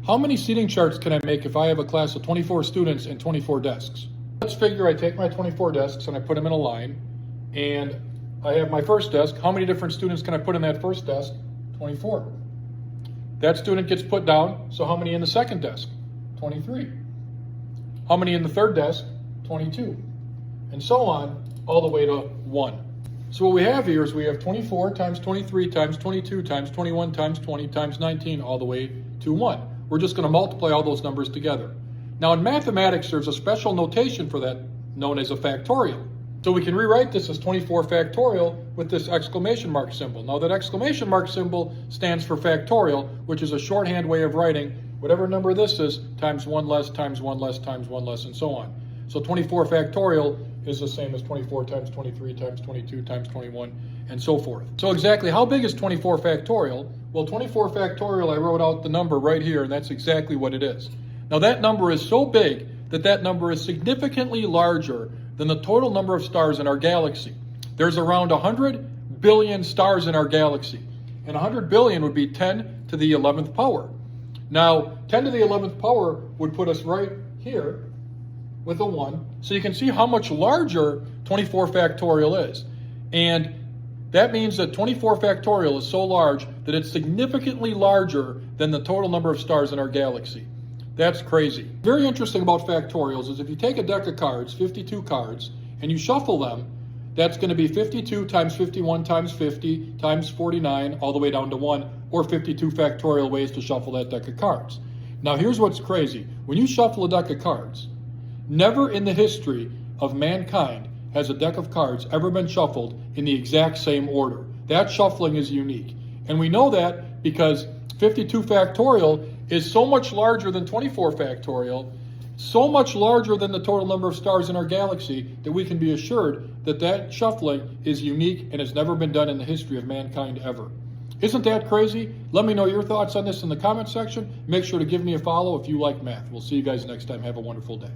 How many seating charts can I make if I have a class of 24 students and 24 desks? Let's figure I take my 24 desks and I put them in a line, and I have my first desk. How many different students can I put in that first desk? 24. That student gets put down, so how many in the second desk? 23. How many in the third desk? 22. And so on, all the way to 1. So what we have here is we have 24 times 23 times 22 times 21 times 20 times 19 all the way to 1. We're just going to multiply all those numbers together. Now in mathematics, there's a special notation for that known as a factorial. So we can rewrite this as 24 factorial with this exclamation mark symbol. Now that exclamation mark symbol stands for factorial, which is a shorthand way of writing whatever number this is times 1 less times 1 less times 1 less and so on. So 24 factorial is the same as 24 times 23 times 22 times 21 and so forth. So exactly how big is 24 factorial? Well, 24 factorial, I wrote out the number right here, and that's exactly what it is. Now that number is so big that that number is significantly larger than the total number of stars in our galaxy. There's around 100 billion stars in our galaxy, and 100 billion would be 10 to the 11th power. Now, 10 to the 11th power would put us right here with a 1. So you can see how much larger 24 factorial is. And that means that 24 factorial is so large that it's significantly larger than the total number of stars in our galaxy. That's crazy. Very interesting about factorials is if you take a deck of cards, 52 cards, and you shuffle them, that's going to be 52 times 51 times 50 times 49 all the way down to 1, or 52 factorial ways to shuffle that deck of cards. Now here's what's crazy. When you shuffle a deck of cards, never in the history of mankind has a deck of cards ever been shuffled in the exact same order. That shuffling is unique. And we know that because 52 factorial is so much larger than 24 factorial, so much larger than the total number of stars in our galaxy, that we can be assured that that shuffling is unique and has never been done in the history of mankind ever. Isn't that crazy? Let me know your thoughts on this in the comment section. Make sure to give me a follow if you like math. We'll see you guys next time. Have a wonderful day.